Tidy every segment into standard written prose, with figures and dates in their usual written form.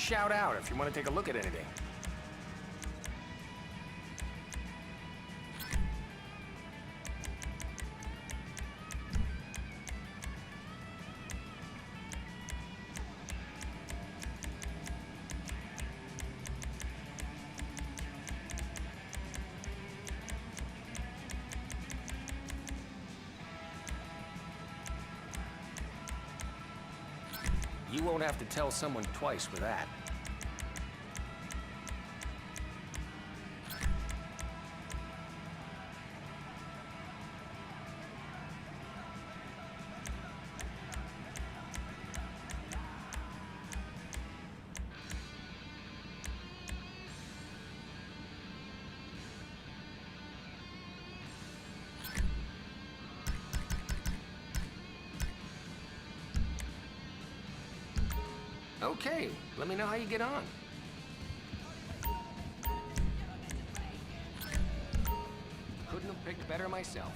shout out if you want to take a look at anything. You won't have to tell someone twice with that. Okay, let me know how you get on. Couldn't have picked better myself.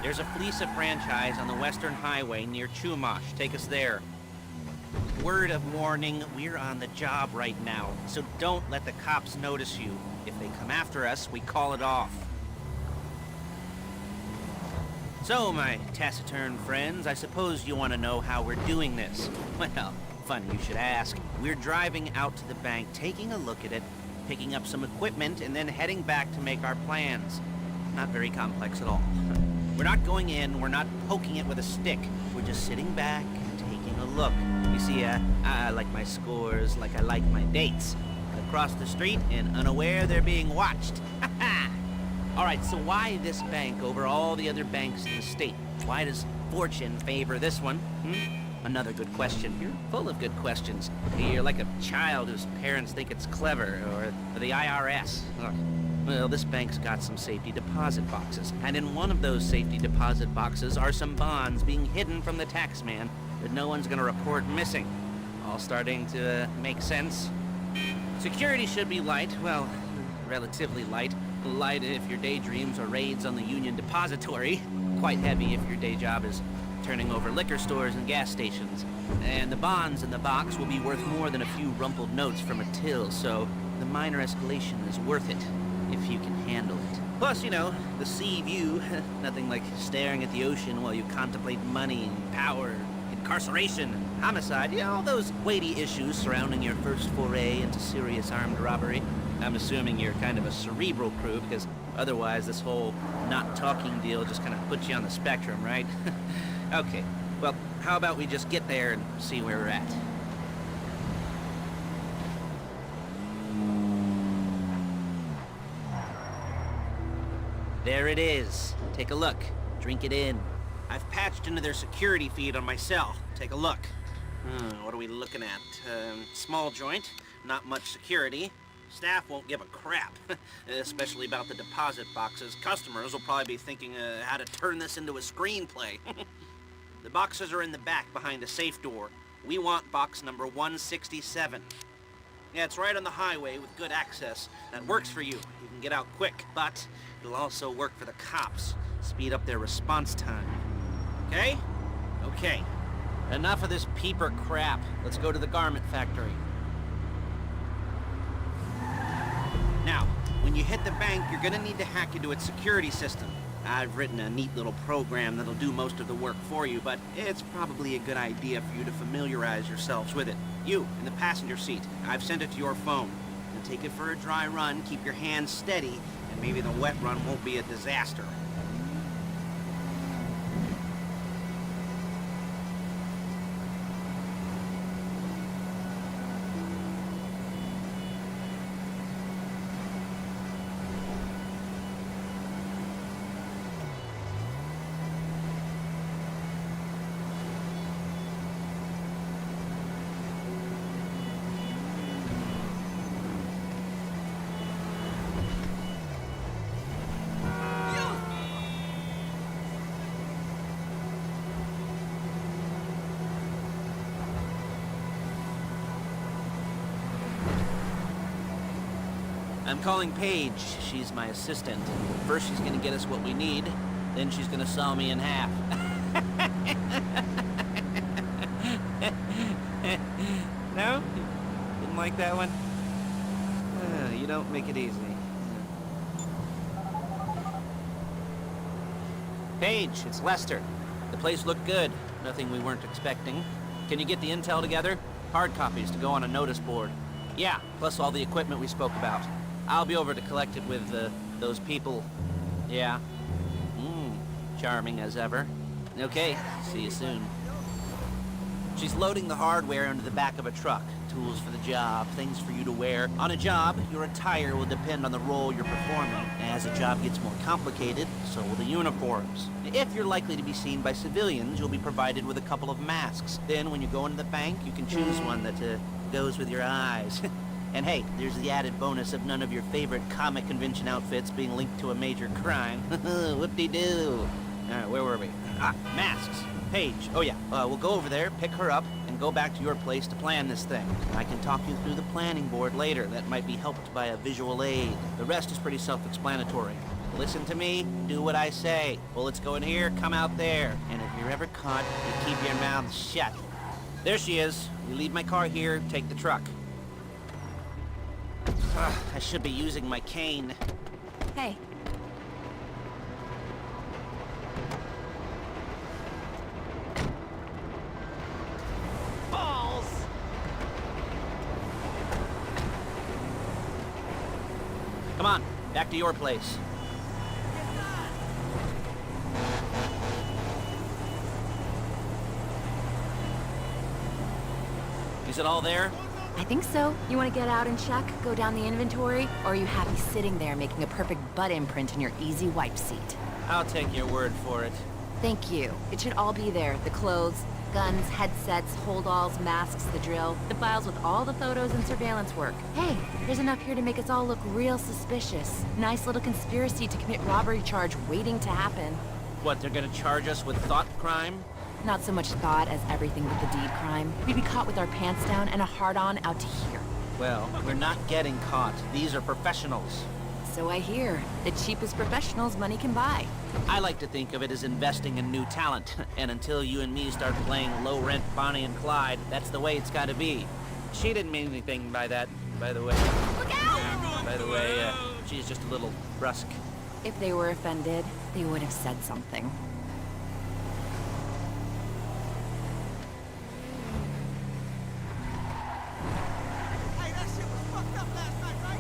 There's a Fleeca franchise on the Western Highway near Chumash. Take us there. Word of warning, we're on the job right now, so don't let the cops notice you. If they come after us, we call it off. So, my taciturn friends, I suppose you want to know how we're doing this. Well, funny you should ask. We're driving out to the bank, taking a look at it, picking up some equipment, and then heading back to make our plans. Not very complex at all. We're not going in, we're not poking it with a stick. We're just sitting back and taking a look. You see, I like my scores like I like my dates. Across the street and unaware they're being watched. Alright, so why this bank over all the other banks in the state? Why does fortune favor this one? Another good question. You're full of good questions. You're like a child whose parents think it's clever, or the IRS. Ugh. Well, this bank's got some safety deposit boxes, and in one of those safety deposit boxes are some bonds being hidden from the tax man that no one's gonna report missing. All starting to make sense? Security should be light, well, relatively light. Light if your daydreams are raids on the Union Depository. Quite heavy if your day job is turning over liquor stores and gas stations. And the bonds in the box will be worth more than a few rumpled notes from a till, so the minor escalation is worth it, if you can handle it. Plus, you know, the sea view, nothing like staring at the ocean while you contemplate money and power, incarceration and homicide, you know, all those weighty issues surrounding your first foray into serious armed robbery. I'm assuming you're kind of a cerebral crew, because otherwise this whole not talking deal just kind of puts you on the spectrum, right? Okay, well, how about we just get there and see where we're at? There it is. Take a look. Drink it in. I've patched into their security feed on my cell. Take a look. What are we looking at? Small joint, not much security. Staff won't give a crap, especially about the deposit boxes. Customers will probably be thinking how to turn this into a screenplay. The boxes are in the back behind a safe door. We want box number 167. Yeah, it's right on the highway with good access. That works for you. You can get out quick, but it'll also work for the cops. Speed up their response time. Okay? Okay. Enough of this peeper crap. Let's go to the garment factory. Now, when you hit the bank, you're gonna need to hack into its security system. I've written a neat little program that'll do most of the work for you, but it's probably a good idea for you to familiarize yourselves with it. You, in the passenger seat, I've sent it to your phone. And take it for a dry run, keep your hands steady, and maybe the wet run won't be a disaster. I'm calling Paige. She's my assistant. First she's gonna get us what we need, then she's gonna saw me in half. No? Didn't like that one? You don't make it easy. Paige, it's Lester. The place looked good. Nothing we weren't expecting. Can you get the intel together? Hard copies to go on a notice board. Yeah, plus all the equipment we spoke about. I'll be over to collect it with, those people. Yeah. Charming as ever. Okay, see you soon. She's loading the hardware into the back of a truck. Tools for the job, things for you to wear. On a job, your attire will depend on the role you're performing. As the job gets more complicated, so will the uniforms. If you're likely to be seen by civilians, you'll be provided with a couple of masks. Then, when you go into the bank, you can choose one that, goes with your eyes. And hey, there's the added bonus of none of your favorite comic convention outfits being linked to a major crime. Whoop-de-doo. Alright, where were we? Masks. Paige. Oh yeah, we'll go over there, pick her up, and go back to your place to plan this thing. I can talk you through the planning board later. That might be helped by a visual aid. The rest is pretty self-explanatory. Listen to me, do what I say. Bullets go in here, come out there. And if you're ever caught, you keep your mouth shut. There she is. You leave my car here, take the truck. I should be using my cane. Hey, Balls! Come on, back to your place. Is it all there? I think so. You want to get out and check, go down the inventory, or are you happy sitting there making a perfect butt imprint in your easy wipe seat? I'll take your word for it. Thank you. It should all be there. The clothes, guns, headsets, holdalls, masks, the drill, the files with all the photos and surveillance work. Hey, there's enough here to make us all look real suspicious. Nice little conspiracy to commit robbery charge waiting to happen. What, they're gonna charge us with thought crime? Not so much thought as everything but the deed crime. We'd be caught with our pants down and a hard-on out to here. Well, we're not getting caught. These are professionals. So I hear. The cheapest professionals money can buy. I like to think of it as investing in new talent. And until you and me start playing low-rent Bonnie and Clyde, that's the way it's gotta be. She didn't mean anything by that, by the way. Look out! By the way, she's just a little brusque. If they were offended, they would have said something. Hey, that shit was fucked up last night, right?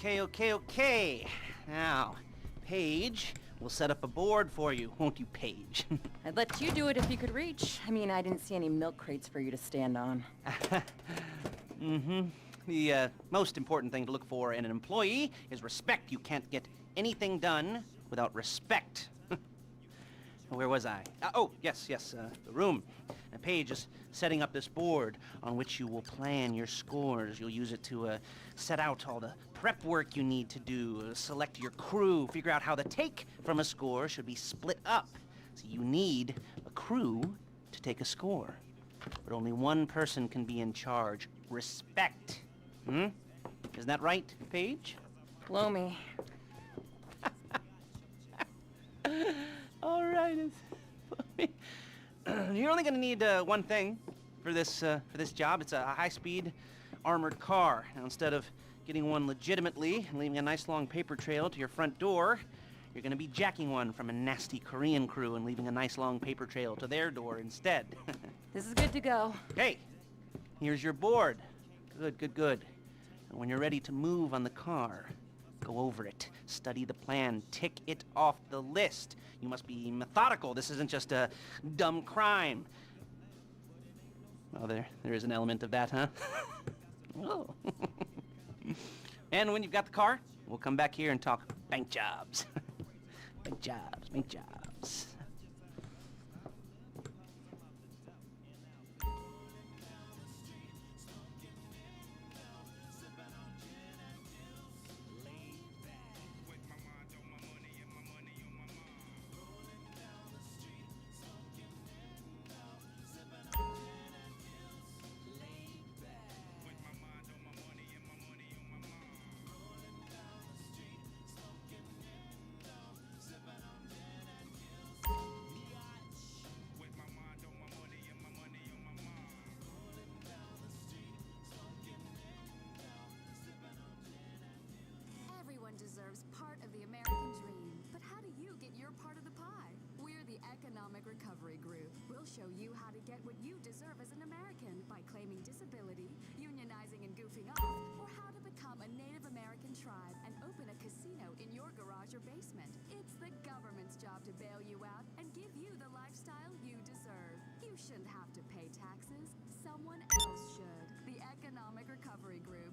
Okay. Now, Paige, we'll set up a board for you, won't you, Paige? I'd let you do it if you could reach. I mean, I didn't see any milk crates for you to stand on. The most important thing to look for in an employee is respect. You can't get anything done without respect. Where was I? Yes, the room. And Paige is setting up this board on which you will plan your scores. You'll use it to set out all the prep work you need to do, select your crew, figure out how the take from a score should be split up. So you need a crew to take a score. But only one person can be in charge. Respect. Isn't that right, Paige? Blow me. All right. You're only gonna need one thing for this job. It's a high-speed armored car. Now, instead of getting one legitimately and leaving a nice long paper trail to your front door, you're gonna be jacking one from a nasty Korean crew and leaving a nice long paper trail to their door instead. This is good to go. Hey, here's your board. Good. And when you're ready to move on the car, go over it, study the plan, tick it off the list. You must be methodical. This isn't just a dumb crime. Well, there is an element of that, huh? Oh. And when you've got the car, we'll come back here and talk bank jobs. Bank jobs. Everyone deserves part of the American dream. But how do you get your part of the pie? We're the Economic Recovery Group. We'll show you how to get what you deserve as an American by claiming disability, unionizing and goofing off, or how to become a Native American tribe and open a casino in your garage or basement. It's the government's job to bail you out and give you the You shouldn't have to pay taxes. Someone else should. The Economic Recovery Group.